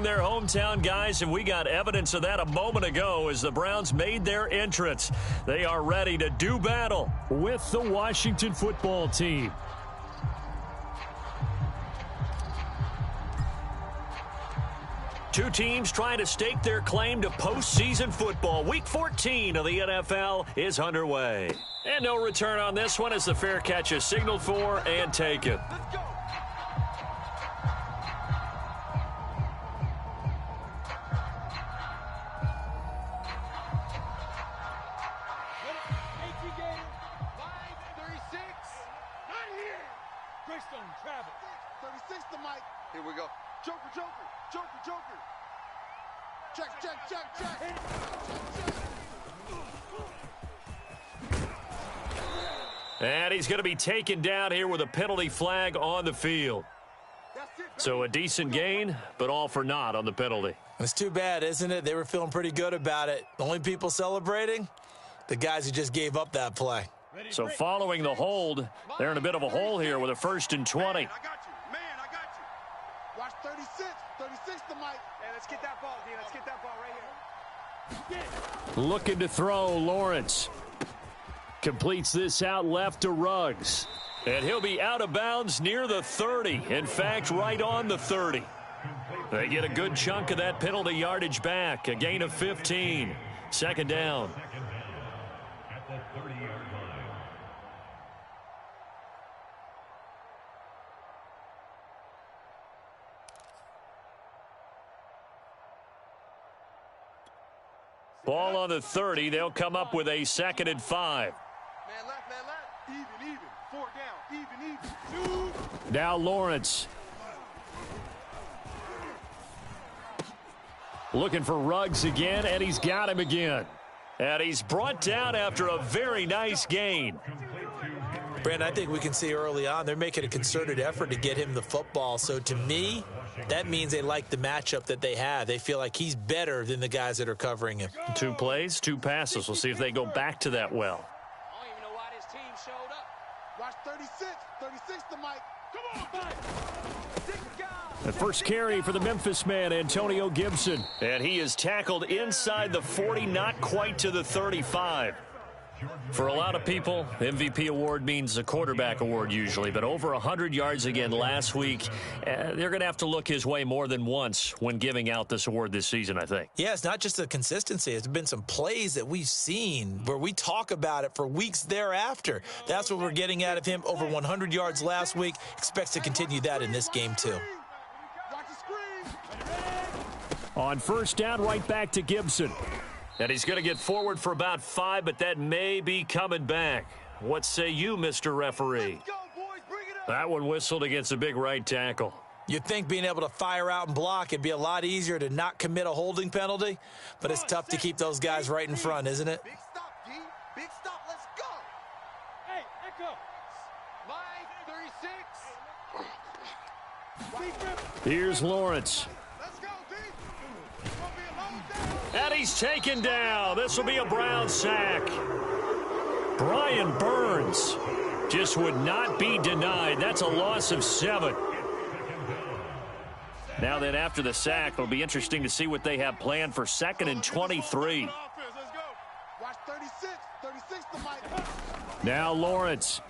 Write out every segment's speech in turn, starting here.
their hometown guys, and we got evidence of that a moment ago as the Browns made their entrance. They are ready to do battle with the Washington football team. Two teams trying to stake their claim to postseason football. Week 14 of the NFL is underway. And no return on this one as the fair catch is signaled for and taken. Let's go. Here we go. Joker, Joker, Joker, Joker. Check, check, check, check. And he's going to be taken down here with a penalty flag on the field. So a decent gain, but all for naught on the penalty. It's too bad, isn't it? They were feeling pretty good about it. The only people celebrating, the guys who just gave up that play. So following the hold, they're in a bit of a hole here with a 1st and 20. Man, I got you. Man, I got you. Watch 36. 36 to Mike. Hey, let's get that ball, D. Let's get that ball right here. Looking to throw, Lawrence. Completes this out left to Ruggs. And he'll be out of bounds near the 30. In fact, right on the 30. They get a good chunk of that penalty yardage back. A gain of 15. 2nd down. At the 30-yard line. Ball on the 30. They'll come up with a 2nd and 5. Man left, man left. Even. 4 down. Even. 2. Now Lawrence. Looking for Ruggs again, and he's got him again. And he's brought down after a very nice gain. Brandon, I think we can see early on they're making a concerted effort to get him the football. So to me, that means they like the matchup that they have. They feel like he's better than the guys that are covering him. 2 plays, 2 passes. We'll see if they go back to that well. I don't even know why this team showed up. Watch 36. 36 to Mike. Come on, Mike. The first carry for the Memphis man, Antonio Gibson. And he is tackled inside the 40, not quite to the 35. For a lot of people, MVP award means a quarterback award usually, but over 100 yards again last week. They're going to have to look his way more than once when giving out this award this season, I think. Yeah, it's not just the consistency. It's been some plays that we've seen where we talk about it for weeks thereafter. That's what we're getting out of him. Over 100 yards last week. Expects to continue that in this game, too. On 1st down, right back to Gibson. And he's going to get forward for about 5, but that may be coming back. What say you, Mr. Referee? That one whistled against a big right tackle. You'd think being able to fire out and block, it'd be a lot easier to not commit a holding penalty, but it's tough to keep those guys right in front, isn't it? Big stop, D. Big stop. Let's go. Hey, Echo. Mike, 36. Here's Lawrence. And he's taken down. This will be a Brown sack. Brian Burns just would not be denied. That's a loss of 7. Now then, after the sack, it'll be interesting to see what they have planned for 2nd and 23. Watch 36. 36 to Mike. Now Lawrence.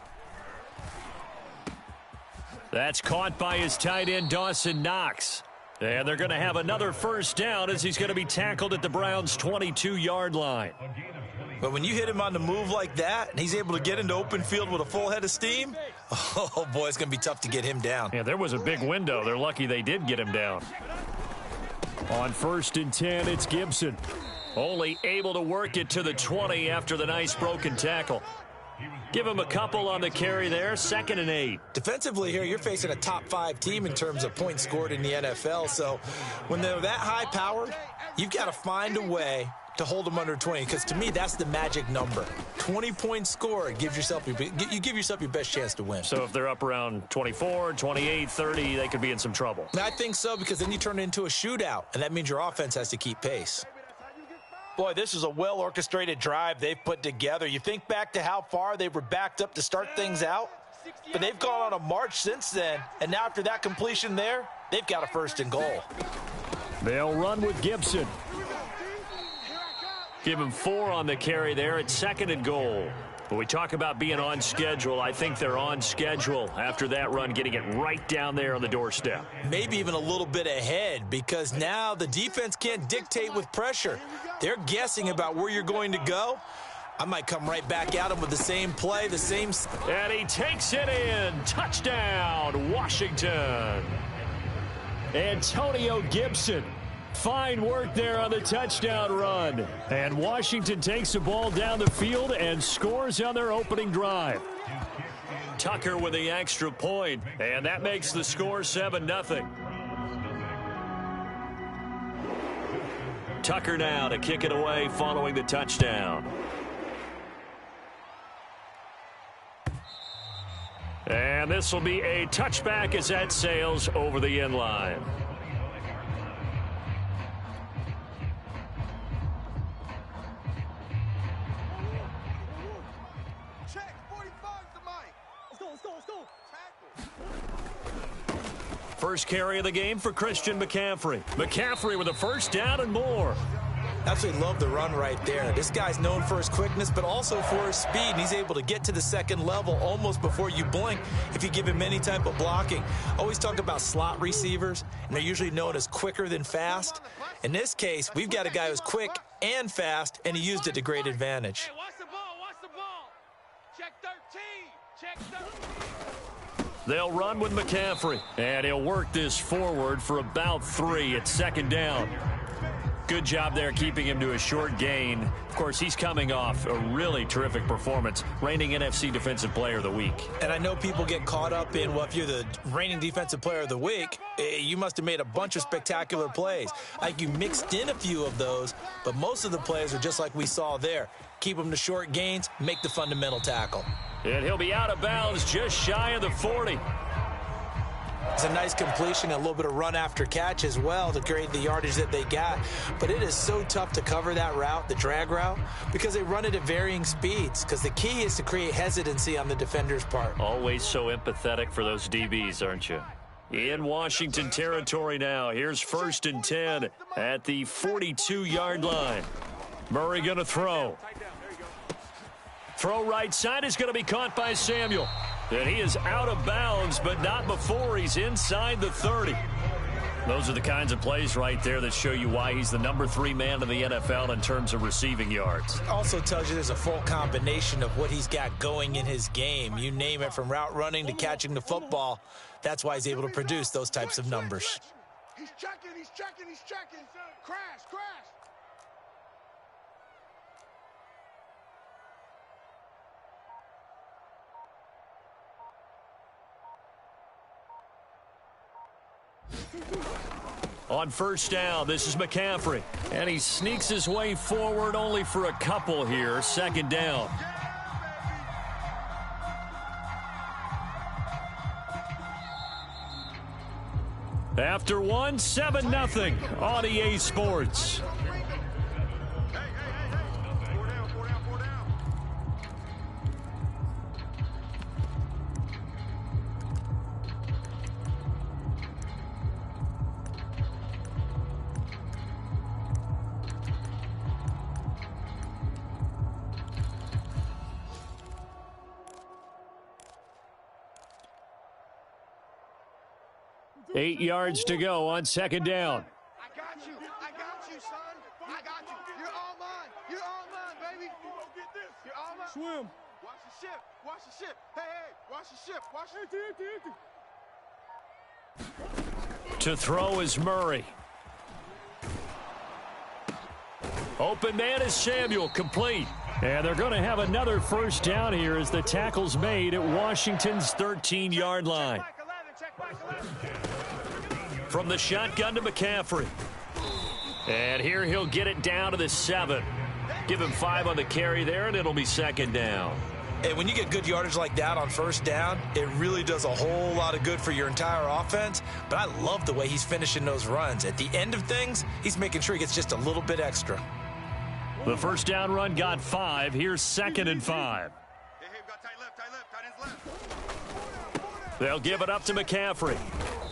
That's caught by his tight end, Dawson Knox. And they're going to have another 1st down as he's going to be tackled at the Browns' 22-yard line. But when you hit him on the move like that, and he's able to get into open field with a full head of steam, oh, boy, it's going to be tough to get him down. Yeah, there was a big window. They're lucky they did get him down. On 1st and 10, it's Gibson. Only able to work it to the 20 after the nice broken tackle. Give him a couple on the carry there. 2nd and 8. Defensively here, you're facing a top 5 team in terms of points scored in the NFL. So when they're that high-powered, you've got to find a way to hold them under 20. Because to me, that's the magic number. 20 points scored gives yourself you give yourself your best chance to win. So if they're up around 24, 28, 30, they could be in some trouble. I think so, because then you turn it into a shootout, and that means your offense has to keep pace. Boy, this is a well-orchestrated drive they've put together. You think back to how far they were backed up to start things out, but they've gone on a march since then, and now after that completion there, they've got a 1st and goal. They'll run with Gibson. Give him 4 on the carry there at 2nd and goal. When we talk about being on schedule, I think they're on schedule after that run, getting it right down there on the doorstep. Maybe even a little bit ahead, because now the defense can't dictate with pressure. They're guessing about where you're going to go. I might come right back at him with the same play, the same... And he takes it in. Touchdown, Washington. Antonio Gibson. Fine work there on the touchdown run. And Washington takes the ball down the field and scores on their opening drive. Tucker with the extra point, and that makes the score 7-0. Tucker now to kick it away following the touchdown. And this will be a touchback as that sails over the end line. First carry of the game for Christian McCaffrey. McCaffrey with a first down and more. Absolutely love the run right there. This guy's known for his quickness, but also for his speed. And he's able to get to the second level almost before you blink if you give him any type of blocking. Always talk about slot receivers, and they're usually known as quicker than fast. In this case, we've got a guy who's quick and fast, and he used it to great advantage. Hey, watch the ball, watch the ball. Check 13, check 13. They'll run with McCaffrey, and he'll work this forward for about 3 at 2nd down. Good job there keeping him to a short gain. Of course, he's coming off a really terrific performance, reigning NFC Defensive Player of the Week. And I know people get caught up in, well, if you're the reigning Defensive Player of the Week, you must have made a bunch of spectacular plays. Like you mixed in a few of those, but most of the plays are just like we saw there. Keep them to short gains, make the fundamental tackle. And he'll be out of bounds just shy of the 40. It's a nice completion, a little bit of run after catch as well to create the yardage that they got. But it is so tough to cover that route, the drag route, because they run it at varying speeds. Because the key is to create hesitancy on the defender's part. Always so empathetic for those DBs, aren't you? In Washington territory now. Here's 1st and 10 at the 42-yard line. Murray going to throw. Throw right side is going to be caught by Samuel. And he is out of bounds, but not before he's inside the 30. Those are the kinds of plays right there that show you why he's the number 3 man in the NFL in terms of receiving yards. Also tells you there's a full combination of what he's got going in his game. You name it, from route running to catching the football. That's why he's able to produce those types of numbers. He's checking, he's checking, he's checking. Crash, crash. On 1st down, this is McCaffrey. And he sneaks his way forward only for a couple here. 2nd down. After 1, 7-0 on EA Sports. Eight yards to go on 2nd down. I got you, son. I got you. You're all mine. You're all mine, baby. You're all mine. Swim. Watch the ship. Watch the ship. Hey, hey, watch the ship. Watch the... To throw is Murray. Open man is Samuel, complete. And they're going to have another 1st down here as the tackle's made at Washington's 13-yard line. From the shotgun to McCaffrey. And here he'll get it down to the 7. Give him 5 on the carry there, and it'll be 2nd down. And when you get good yardage like that on 1st down, it really does a whole lot of good for your entire offense. But I love the way he's finishing those runs. At the end of things, he's making sure he gets just a little bit extra. The 1st down run got 5. Here's 2nd and 5. Hey, got tight left, tight hands left. They'll give it up to McCaffrey.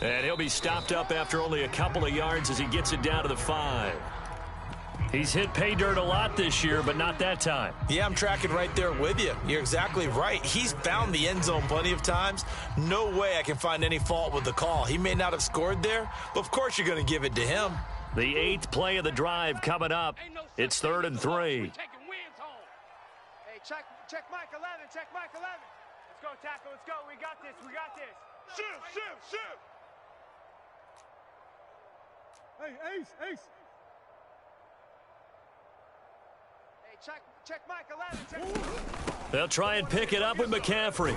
And he'll be stopped up after only a couple of yards as he gets it down to the 5. He's hit pay dirt a lot this year, but not that time. Yeah, I'm tracking right there with you. You're exactly right. He's found the end zone plenty of times. No way I can find any fault with the call. He may not have scored there, but of course you're going to give it to him. The 8th play of the drive coming up. It's 3rd and 3. Hey, check Mike 11. Check Mike 11. Let's go, tackle. Let's go. We got this. We got this. Shift. Hey, Ace. Hey, check Mike 11. They'll try and pick it up with McCaffrey.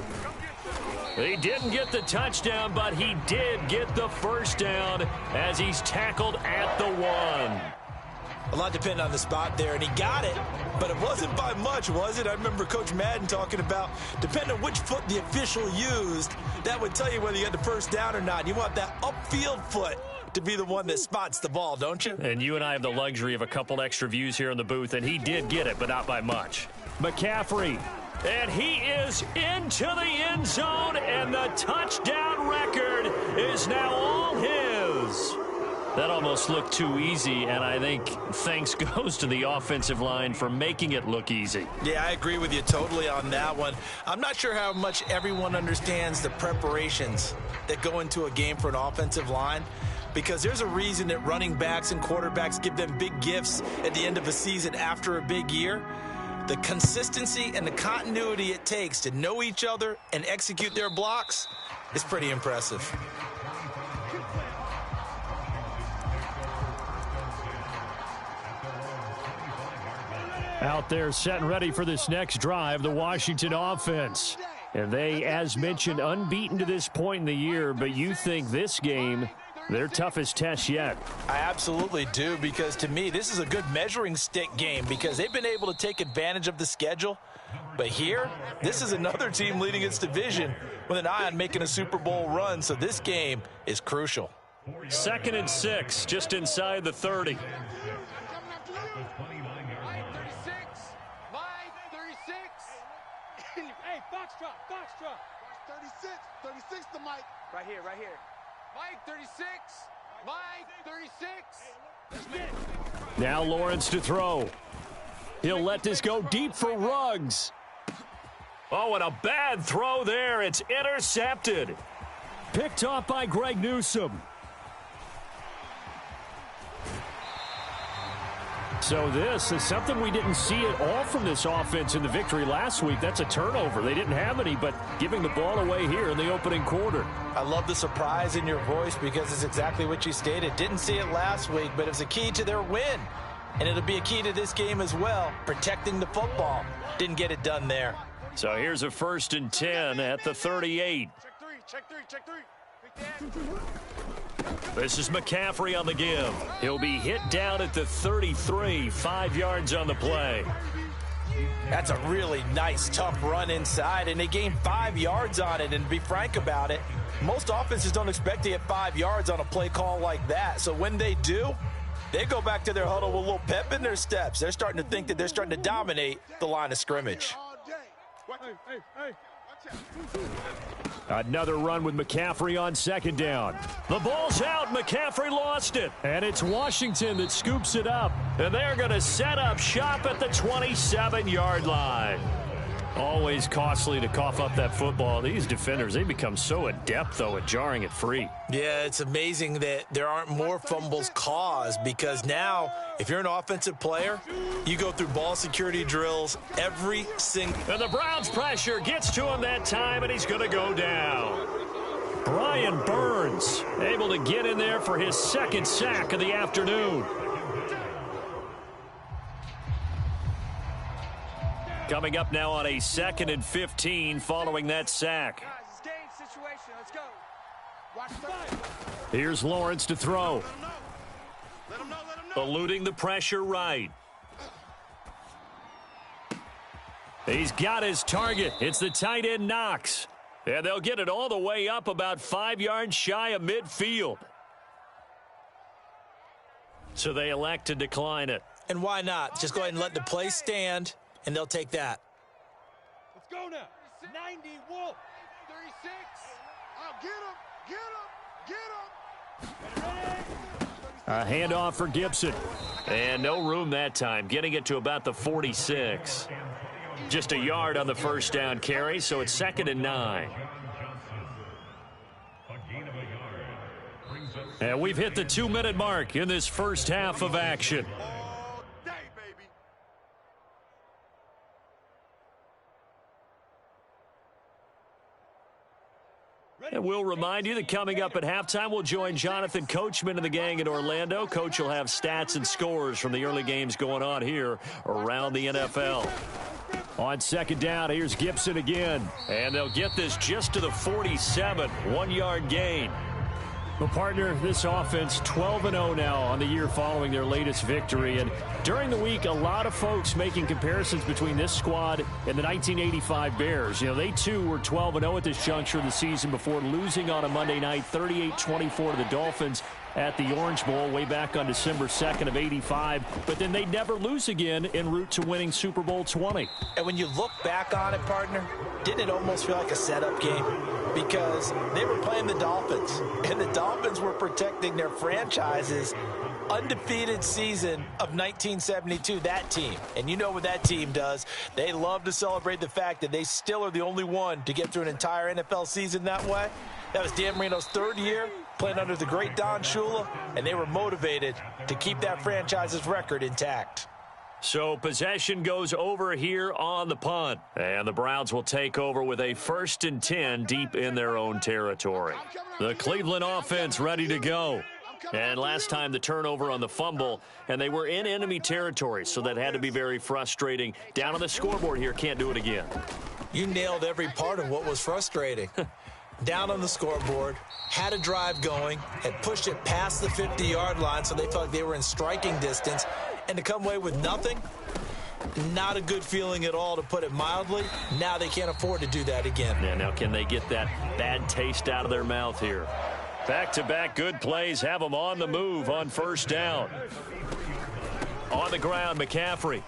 He didn't get the touchdown, but he did get the first down as he's tackled at the 1. A lot depended on the spot there, and he got it, but it wasn't by much, was it? I remember Coach Madden talking about, depending on which foot the official used, that would tell you whether you got the first down or not. You want that upfield foot to be the one that spots the ball, don't you? And you and I have the luxury of a couple extra views here in the booth, and he did get it, but not by much. McCaffrey, and he is into the end zone, and the touchdown record is now all his. That almost looked too easy, and I think thanks goes to the offensive line for making it look easy. Yeah, I agree with you totally on that one. I'm not sure how much everyone understands the preparations that go into a game for an offensive line, because there's a reason that running backs and quarterbacks give them big gifts at the end of a season after a big year. The consistency and the continuity it takes to know each other and execute their blocks is pretty impressive. Out there set and ready for this next drive, the Washington offense. And they, as mentioned, unbeaten to this point in the year, but you think this game, their toughest test yet. I absolutely do, because to me, this is a good measuring stick game because they've been able to take advantage of the schedule. But here, this is another team leading its division with an eye on making a Super Bowl run, so this game is crucial. 2nd and 6, just inside the 30. Hey, Foxtrot. 36 to Mike. Right here. Mike, 36. Mike, 36. Now Lawrence to throw. He'll let this go deep for Ruggs. Oh, and a bad throw there. It's intercepted. Picked off by Greg Newsome. So this is something we didn't see at all from this offense in the victory last week. That's a turnover. They didn't have any, but giving the ball away here in the opening quarter. I love the surprise in your voice because it's exactly what you stated. Didn't see it last week, but it was a key to their win. And it'll be a key to this game as well, protecting the football. Didn't get it done there. So here's a 1st and 10 at the 38. Check three. This is McCaffrey on the give. He'll be hit down at the 33, 5 yards on the play. That's a really nice, tough run inside, and they gained 5 yards on it. And to be frank about it, most offenses don't expect to get 5 yards on a play call like that. So when they do, they go back to their huddle with a little pep in their steps. They're starting to think that they're starting to dominate the line of scrimmage. Hey. Another run with McCaffrey on 2nd down. The ball's out. McCaffrey lost it. And it's Washington that scoops it up. And they're going to set up shop at the 27-yard line. Always costly to cough up that football. These defenders, they become so adept, though, at jarring it free. Yeah, it's amazing that there aren't more fumbles caused because now, if you're an offensive player, you go through ball security drills every single... And the Browns' pressure gets to him that time, and he's going to go down. Brian Burns able to get in there for his 2nd sack of the afternoon. Coming up now on a 2nd and 15 following that sack. Guys, it's game situation. Let's go. Watch the... Here's Lawrence to throw. Let him know. Eluding the pressure right. He's got his target. It's the tight end Knox. And they'll get it all the way up about 5 yards shy of midfield. So they elect to decline it. And why not? Just go ahead and let the play stand, and they'll take that. Let's go now. 90 Wolf. 36. Oh, get him. A handoff for Gibson. And no room that time, getting it to about the 46. Just a yard on the first down carry, so it's 2nd and 9. And we've hit the 2-minute mark in this first half of action. And we'll remind you that coming up at halftime, we'll join Jonathan Coachman and the gang in Orlando. Coach will have stats and scores from the early games going on here around the NFL. On 2nd down, here's Gibson again. And they'll get this just to the 47, 1-yard gain. Well, partner, this offense 12-0 now on the year following their latest victory. And during the week, a lot of folks making comparisons between this squad and the 1985 Bears. You know, they too were 12-0 at this juncture of the season before losing on a Monday night 38-24 to the Dolphins at the Orange Bowl way back on December 2nd of 85. But then they'd never lose again en route to winning Super Bowl 20. And when you look back on it, partner, didn't it almost feel like a setup game? Because they were playing the Dolphins, and the Dolphins were protecting their franchise's undefeated season of 1972, that team. And you know what that team does. They love to celebrate the fact that they still are the only one to get through an entire NFL season that way. That was Dan Marino's 3rd year playing under the great Don Shula, and they were motivated to keep that franchise's record intact. So possession goes over here on the punt. And the Browns will take over with a 1st and 10 deep in their own territory. The Cleveland offense ready to go. And last time the turnover on the fumble, and they were in enemy territory, so that had to be very frustrating. Down on the scoreboard here, can't do it again. You nailed every part of what was frustrating. Down on the scoreboard, had a drive going, had pushed it past the 50-yard line so they felt like they were in striking distance, and to come away with nothing, not a good feeling at all, to put it mildly. Now they can't afford to do that again. Yeah, now can they get that bad taste out of their mouth here? Back-to-back good plays have them on the move on 1st down. On the ground, McCaffrey.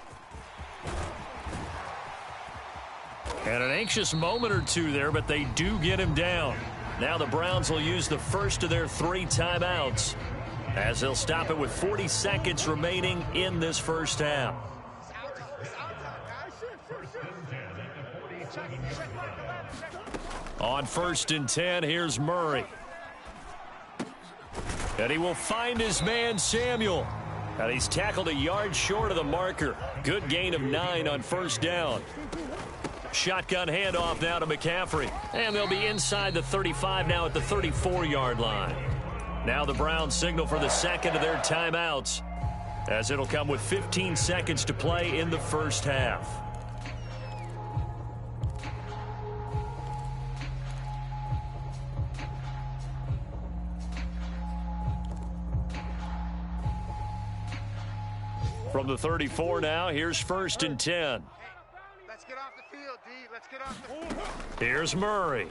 And an anxious moment or two there, but they do get him down. Now the Browns will use the first of their 3 timeouts as they'll stop it with 40 seconds remaining in this first half. On 1st and 10, here's Murray. And he will find his man, Samuel. And he's tackled a yard short of the marker. Good gain of 9 on 1st down. Shotgun handoff now to McCaffrey. And they'll be inside the 35 now at the 34-yard line. Now the Browns signal for the 2nd of their timeouts, as it'll come with 15 seconds to play in the first half. From the 34 now, here's 1st and 10. Let's get off the field, D. Let's get off the field. Here's Murray.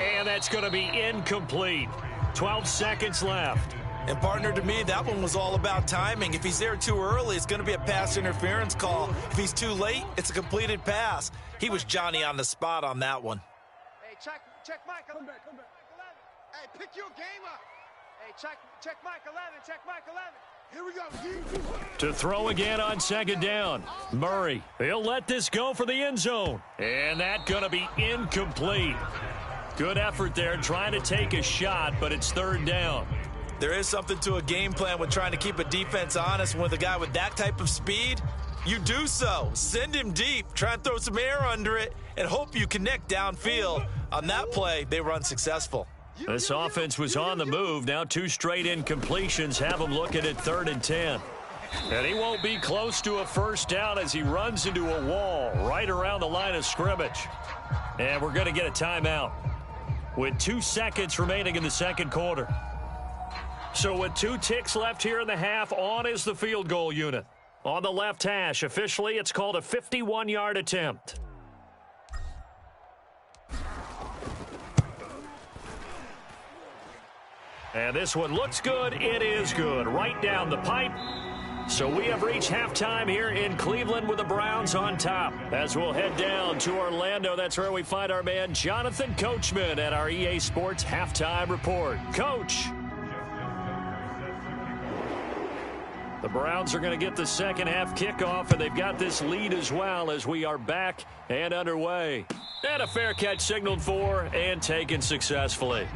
And that's going to be incomplete. 12 seconds left. And, partner, to me, that one was all about timing. If he's there too early, it's going to be a pass interference call. If he's too late, it's a completed pass. He was Johnny on the spot on that one. Hey, check Mike. Come back. Hey, pick your game up. Hey, check Mike 11. Check Mike 11. Here we go. To throw again on 2nd down. Murray, he'll let this go for the end zone. And that's going to be incomplete. Good effort there trying to take a shot, but it's 3rd down. There is something to a game plan with trying to keep a defense honest. With a guy with that type of speed, you do so. Send him deep, try and throw some air under it, and hope you connect downfield. On that play, they were unsuccessful. This offense was on the move. Now 2 straight incompletions have them looking at 3rd and 10. And he won't be close to a 1st down as he runs into a wall right around the line of scrimmage. And we're going to get a timeout with 2 seconds remaining in the 2nd quarter. So with 2 ticks left here in the half, on is the field goal unit. On the left hash, officially, it's called a 51-yard attempt. And this one looks good. It is good. Right down the pipe. So we have reached halftime here in Cleveland with the Browns on top. As we'll head down to Orlando, that's where we find our man Jonathan Coachman at our EA Sports Halftime Report. Coach. The Browns are going to get the second half kickoff, and they've got this lead as well as we are back and underway. And a fair catch signaled for and taken successfully.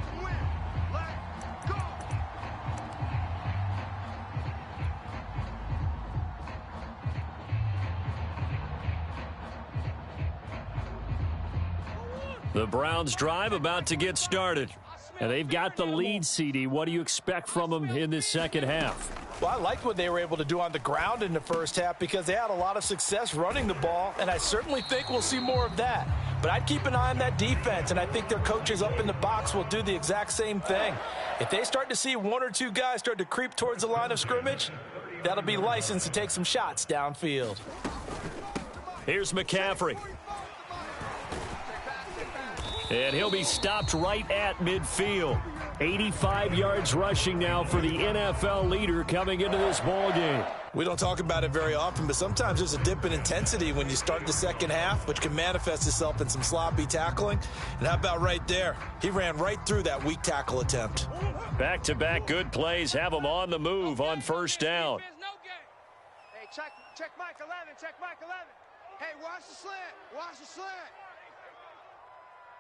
The Browns drive about to get started. And they've got the lead, CD. What do you expect from them in this second half? Well, I liked what they were able to do on the ground in the first half because they had a lot of success running the ball, and I certainly think we'll see more of that. But I'd keep an eye on that defense, and I think their coaches up in the box will do the exact same thing. If they start to see one or two guys start to creep towards the line of scrimmage, that'll be licensed to take some shots downfield. Here's McCaffrey. And he'll be stopped right at midfield. 85 yards rushing now for the NFL leader coming into this ball game. We don't talk about it very often, but sometimes there's a dip in intensity when you start the second half, which can manifest itself in some sloppy tackling. And how about right there? He ran right through that weak tackle attempt. Back-to-back good plays have him on the move on first down. Hey, check Mike 11, check Mike 11. Hey, watch the slant, watch the slant.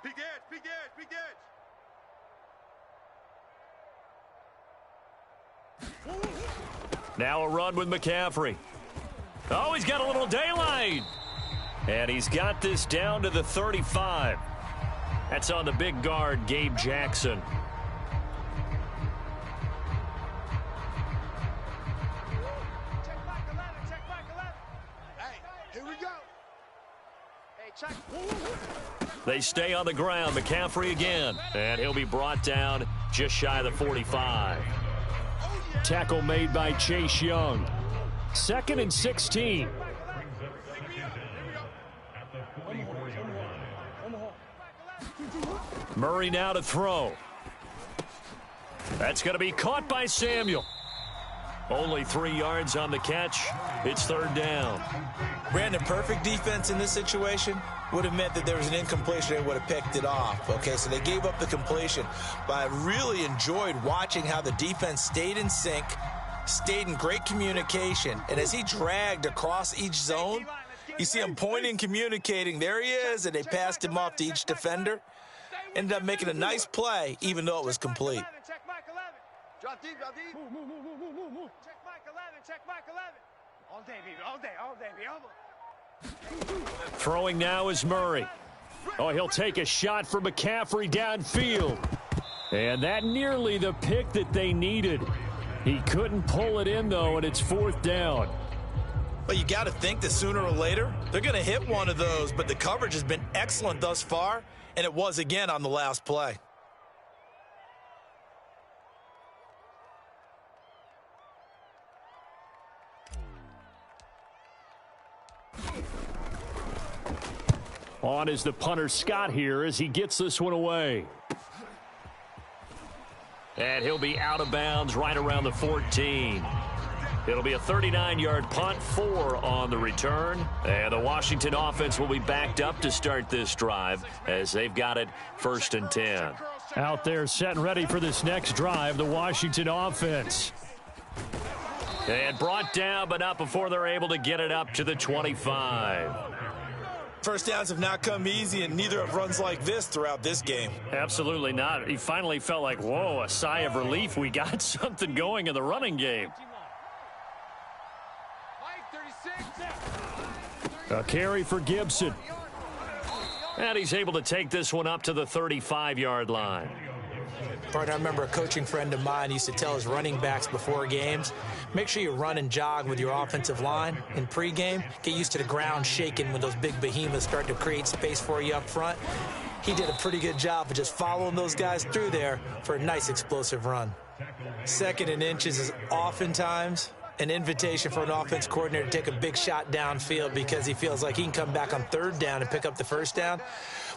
Big edge, big edge, big edge. Now a run with McCaffrey. Oh, he's got a little daylight. And he's got this down to the 35. That's on the big guard, Gabe Jackson. Check Mike 11, check Mike 11. Hey, here we go. Hey, check. They stay on the ground. McCaffrey again. And he'll be brought down just shy of the 45. Tackle made by Chase Young. 2nd and 16. Murray now to throw. That's going to be caught by Samuel. Only 3 yards on the catch. It's third down. Brandon, perfect defense in this situation would have meant that there was an incompletion and would have picked it off. Okay, so they gave up the completion. But I really enjoyed watching how the defense stayed in sync, stayed in great communication. And as he dragged across each zone, you see him pointing, communicating. There he is, and they passed him off to each defender. Ended up making a nice play, even though it was complete. Check Mike 11. Drop deep, drop deep. Move. Check Mike 11, check Mike 11. All day, baby, all day, all day, baby. Throwing now is Murray. Oh, he'll take a shot for McCaffrey downfield. And that nearly the pick that they needed. He couldn't pull it in, though, and it's fourth down. Well, you got to think that sooner or later, they're going to hit one of those, but the coverage has been excellent thus far, and it was again on the last play. On is the punter Scott here as he gets this one away. And he'll be out of bounds right around the 14. It'll be a 39-yard punt, 4 on the return. And the Washington offense will be backed up to start this drive as they've got it 1st and 10. Out there set and ready for this next drive, the Washington offense. And brought down, but not before they're able to get it up to the 25. First downs have not come easy, and neither have runs like this throughout this game. Absolutely not. He finally felt like, whoa, a sigh of relief. We got something going in the running game. A carry for Gibson. And he's able to take this one up to the 35-yard line. Partner, I remember a coaching friend of mine used to tell his running backs before games, make sure you run and jog with your offensive line in pregame. Get used to the ground shaking when those big behemoths start to create space for you up front. He did a pretty good job of just following those guys through there for a nice explosive run. 2nd and inches is oftentimes an invitation for an offense coordinator to take a big shot downfield because he feels like he can come back on 3rd down and pick up the 1st down.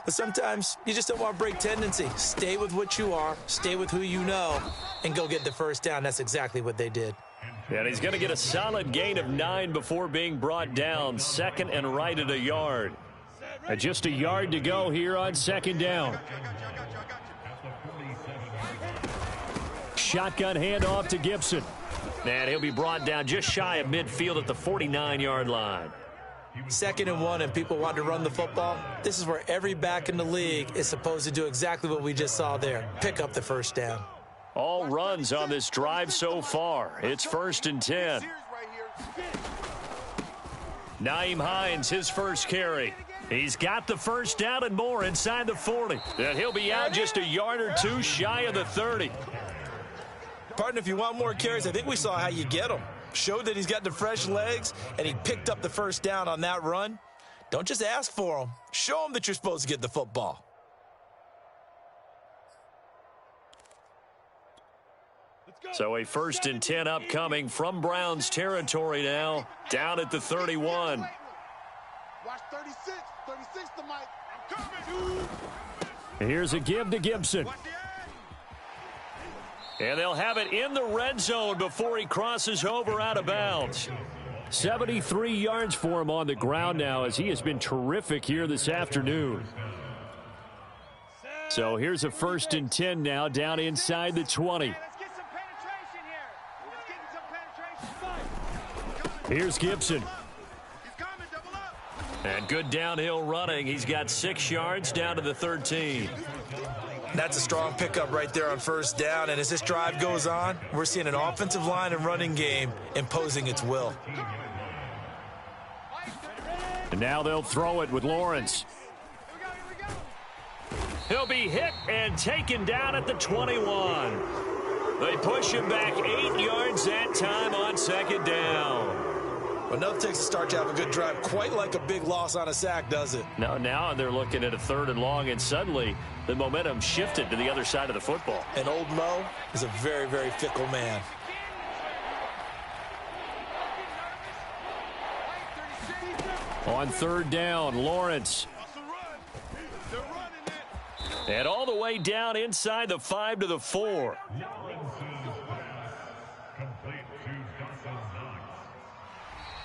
But sometimes you just don't want to break tendency. Stay with what you are, stay with who you know, and go get the 1st down. That's exactly what they did. And he's going to get a solid gain of 9 before being brought down. Second and right at a yard. And just a yard to go here on second down. Shotgun handoff to Gibson. And he'll be brought down just shy of midfield at the 49-yard line. 2nd and 1 and people want to run the football. This is where every back in the league is supposed to do exactly what we just saw there. Pick up the first down. All runs on this drive so far. It's 1st and 10. Nyheim Hines, his first carry. He's got the first down and more inside the 40. And he'll be out just a yard or two shy of the 30. Partner, if you want more carries, I think we saw how you get them. Showed that he's got the fresh legs, and he picked up the first down on that run. Don't just ask for them. Show them that you're supposed to get the football. So a 1st and 10 upcoming from Browns territory now, down at the 31. Watch 36. 36 to Mike. I'm coming. Here's a give to Gibson. And they'll have it in the red zone before he crosses over out of bounds. 73 yards for him on the ground now as he has been terrific here this afternoon. So here's a 1st and 10 now down inside the 20. Let's get some penetration here. Let's get some penetration. Here's Gibson. He's coming. Double up. And good downhill running. He's got 6 yards down to the 13. That's a strong pickup right there on first down. And as this drive goes on, we're seeing an offensive line and running game imposing its will. And now they'll throw it with Lawrence. He'll be hit and taken down at the 21. They push him back 8 yards that time on 2nd down. But nothing takes a start to have a good drive quite like a big loss on a sack, does it? Now they're looking at a 3rd and long, and suddenly the momentum shifted to the other side of the football. And old Mo is a very, very fickle man. On 3rd down, Lawrence. And all the way down inside the 5 to the 4.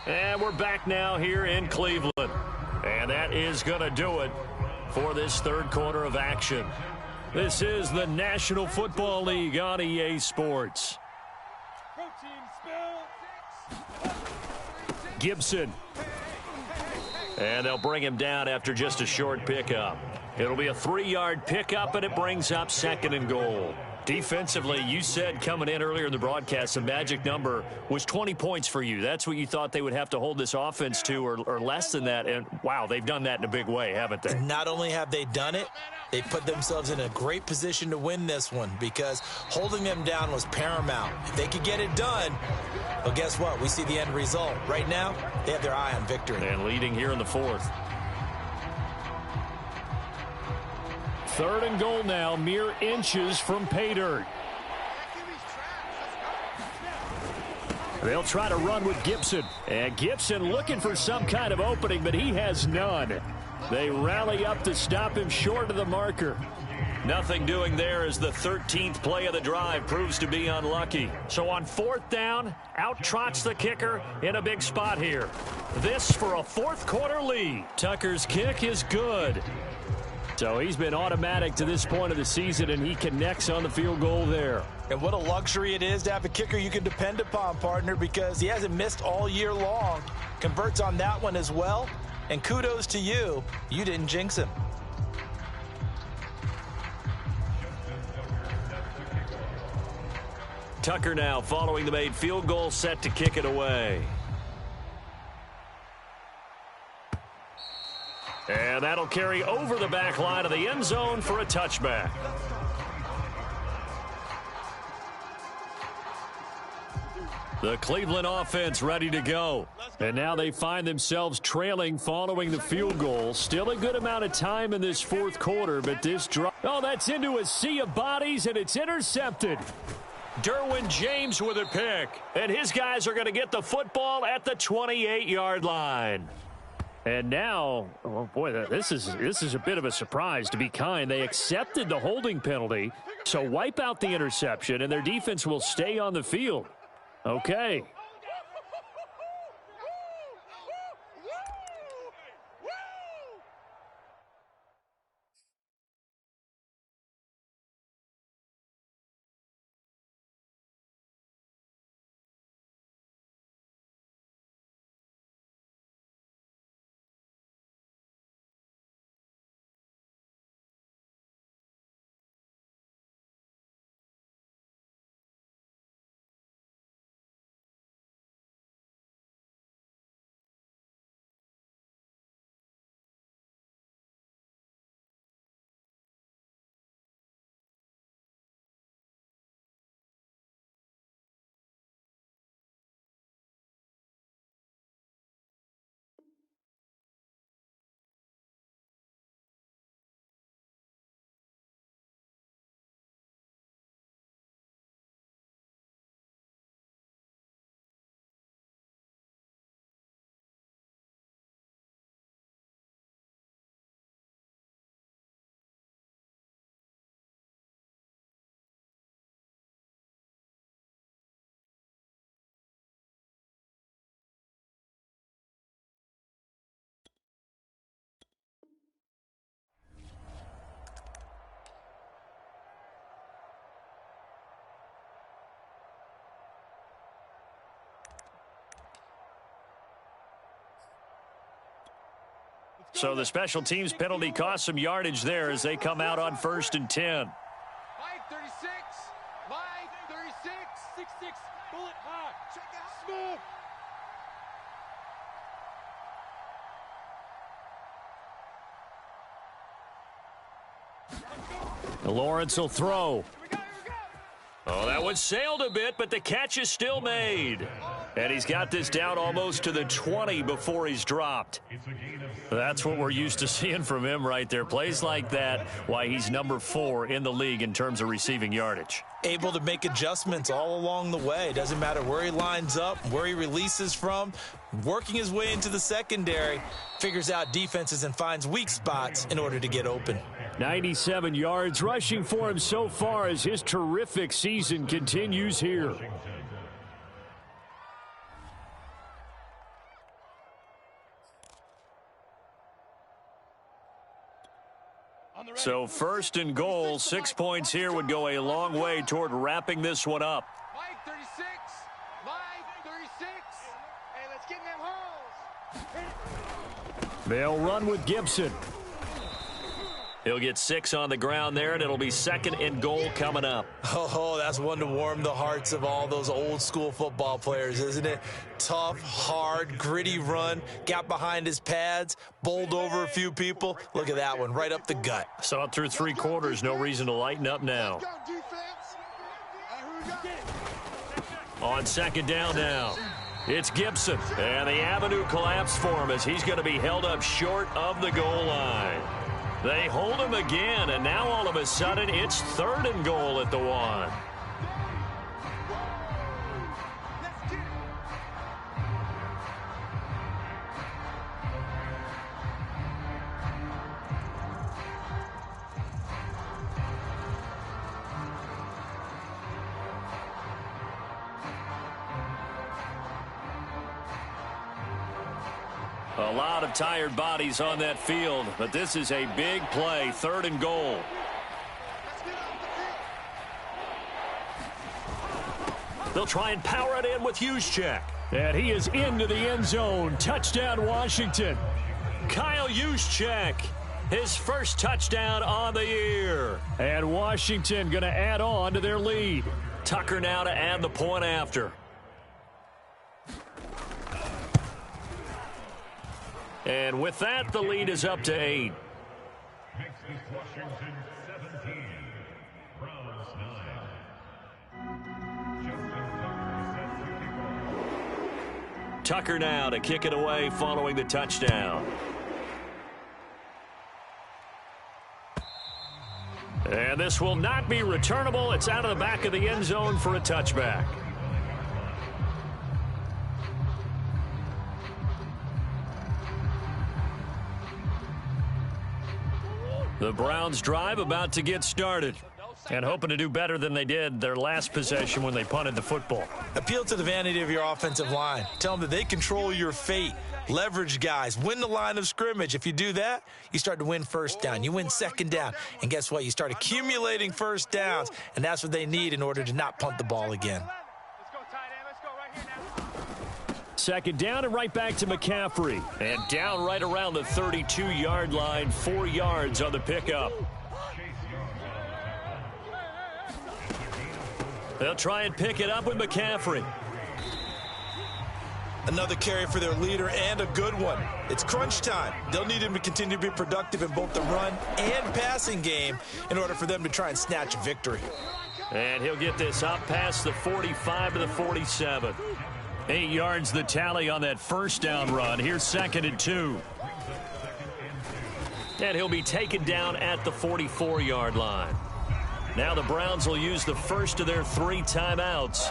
And we're back now here in Cleveland. And that is going to do it for this 3rd quarter of action. This is the National Football League on EA Sports. Gibson. And they'll bring him down after just a short pickup. It'll be a 3-yard pickup, and it brings up 2nd and goal. Defensively, you said coming in earlier in the broadcast, the magic number was 20 points for you. That's what you thought they would have to hold this offense to, or less than that. And, wow, they've done that in a big way, haven't they? Not only have they done it, they put themselves in a great position to win this one because holding them down was paramount. If they could get it done, well, guess what? We see the end result. Right now, they have their eye on victory. And leading here in the 4th. 3rd and goal now, mere inches from pay dirt. They'll try to run with Gibson. And Gibson looking for some kind of opening, but he has none. They rally up to stop him short of the marker. Nothing doing there as the 13th play of the drive proves to be unlucky. So on 4th down, out trots the kicker in a big spot here. This for a 4th quarter lead. Tucker's kick is good. So he's been automatic to this point of the season, and he connects on the field goal there. And what a luxury it is to have a kicker you can depend upon, partner, because he hasn't missed all year long. Converts on that one as well. And kudos to you. You didn't jinx him. Tucker now following the made field goal, set to kick it away. And that'll carry over the back line of the end zone for a touchback. The Cleveland offense ready to go. And now they find themselves trailing following the field goal. Still a good amount of time in this 4th quarter, but this drop. Oh, that's into a sea of bodies, and it's intercepted. Derwin James with a pick. And his guys are going to get the football at the 28-yard line. And now, oh boy, this is a bit of a surprise, to be kind. They accepted the holding penalty, so wipe out the interception, and their defense will stay on the field. Okay, So the special teams penalty cost some yardage there as they come out on 1st and 10. Mike 36. Mike 36. 6-6. Bullet hot. Check out. Smoke. Lawrence will throw. Oh, that one sailed a bit, but the catch is still made. And he's got this down almost to the 20 before he's dropped. That's what we're used to seeing from him right there. Plays like that, why he's number 4 in the league in terms of receiving yardage. Able to make adjustments all along the way. Doesn't matter where he lines up, where he releases from, working his way into the secondary, figures out defenses and finds weak spots in order to get open. 97 yards rushing for him so far as his terrific season continues here. So 1st and goal, 6 points here would go a long way toward wrapping this one up. Mike 36. Mike 36. Hey, let's get in them holes. They'll run with Gibson. He'll get 6 on the ground there, and it'll be 2nd and goal coming up. Oh, that's one to warm the hearts of all those old school football players, isn't it? Tough, hard, gritty run, got behind his pads, bowled over a few people. Look at that one, right up the gut. Saw it through 3 quarters, no reason to lighten up now. On 2nd down now, it's Gibson, and the avenue collapsed for him as he's going to be held up short of the goal line. They hold him again, and now all of a sudden it's 3rd and goal at the 1. A lot of tired bodies on that field, but this is a big play, 3rd and goal. They'll try and power it in with Juszczyk. And he is into the end zone. Touchdown, Washington. Kyle Juszczyk, his first touchdown on the year. And Washington going to add on to their lead. Tucker now to add the point after. And with that, the lead is up to 8. Next is Washington 17, Browns 9. Justin Tucker sets the kickoff. Tucker now to kick it away following the touchdown. And this will not be returnable. It's out of the back of the end zone for a touchback. The Browns drive about to get started and hoping to do better than they did their last possession when they punted the football. Appeal to the vanity of your offensive line. Tell them that they control your fate. Leverage guys. Win the line of scrimmage. If you do that, you start to win 1st down. You win 2nd down. And guess what? You start accumulating 1st downs, and that's what they need in order to not punt the ball again. Let's go, tight end. Let's go right here now. 2nd down and right back to McCaffrey. And down right around the 32-yard line, 4 yards on the pickup. They'll try and pick it up with McCaffrey. Another carry for their leader and a good one. It's crunch time. They'll need him to continue to be productive in both the run and passing game in order for them to try and snatch a victory. And he'll get this up past the 45 to the 47. 8 yards the tally on that 1st down run. Here's 2nd and 2. And he'll be taken down at the 44-yard line. Now the Browns will use the first of their 3 timeouts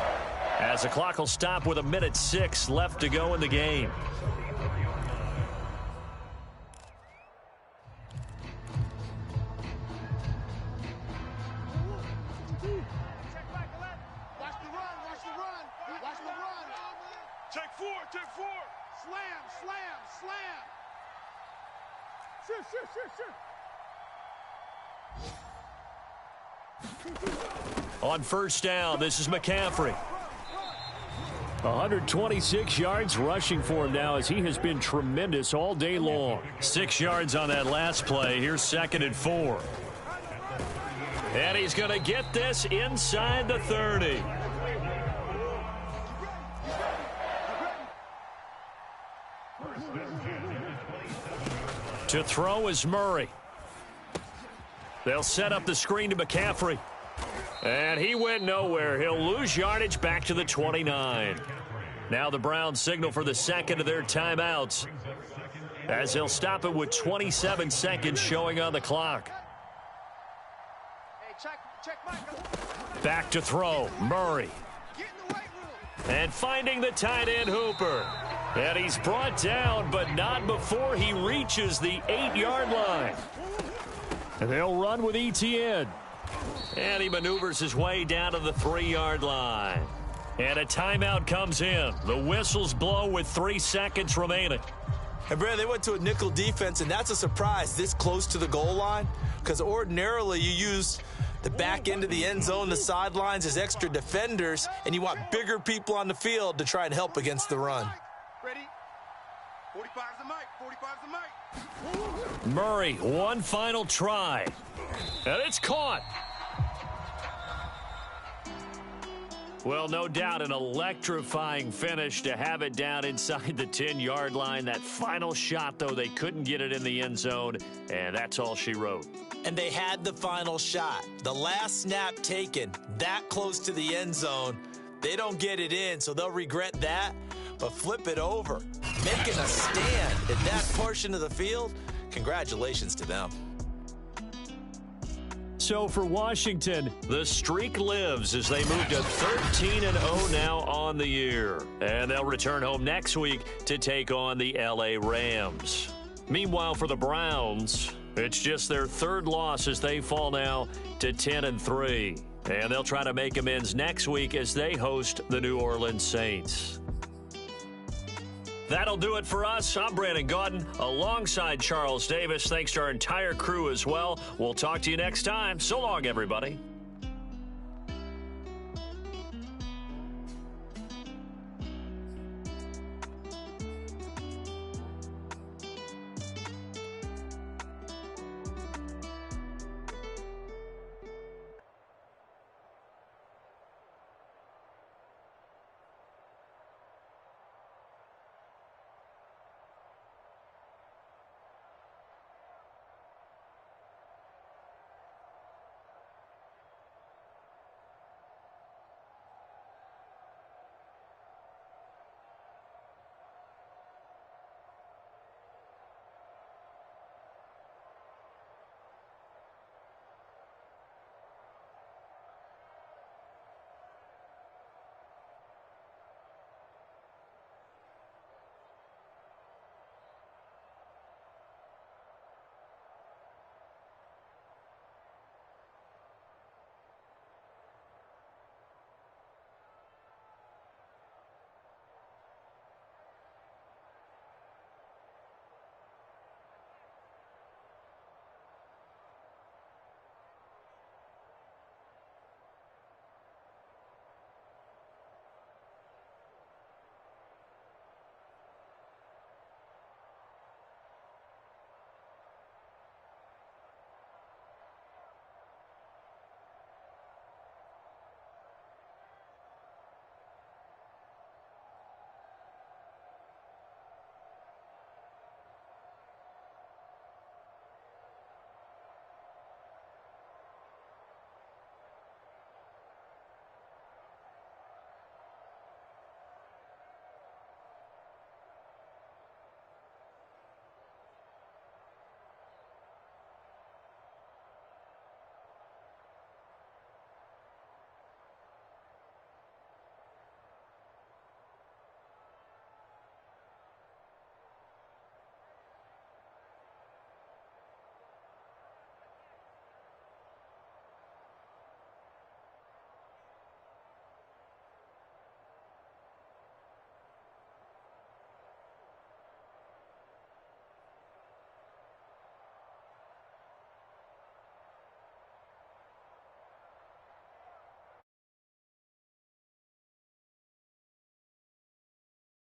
as the clock will stop with 1:06 left to go in the game. Take four. Slam. Shoot. On 1st down, this is McCaffrey. 126 yards rushing for him now as he has been tremendous all day long. 6 yards on that last play. Here's 2nd and 4. And he's going to get this inside the 30. To throw is Murray. They'll set up the screen to McCaffrey. And he went nowhere. He'll lose yardage back to the 29. Now the Browns signal for the second of their timeouts, as they'll stop it with 27 seconds showing on the clock. Back to throw, Murray. And finding the tight end, Hooper. And he's brought down, but not before he reaches the 8-yard line. And they'll run with ETN. And he maneuvers his way down to the 3-yard line. And a timeout comes in. The whistles blow with 3 seconds remaining. And Brad, they went to a nickel defense, and that's a surprise this close to the goal line, because ordinarily you use the back end of the end zone, the sidelines as extra defenders, and you want bigger people on the field to try and help against the run. Ready? 45's the mic. 45's the mic. Murray, one final try. And it's caught. Well, no doubt an electrifying finish to have it down inside the 10-yard line. That final shot, though, they couldn't get it in the end zone, and that's all she wrote. And they had the final shot. The last snap taken that close to the end zone. They don't get it in, so they'll regret that. But flip it over, making a stand at that portion of the field. Congratulations to them. So for Washington, the streak lives as they move to 13-0 now on the year. And they'll return home next week to take on the LA Rams. Meanwhile, for the Browns, it's just their 3rd loss as they fall now to 10-3. And they'll try to make amends next week as they host the New Orleans Saints. That'll do it for us. I'm Brandon Gaudin alongside Charles Davis. Thanks to our entire crew as well. We'll talk to you next time. So long, everybody.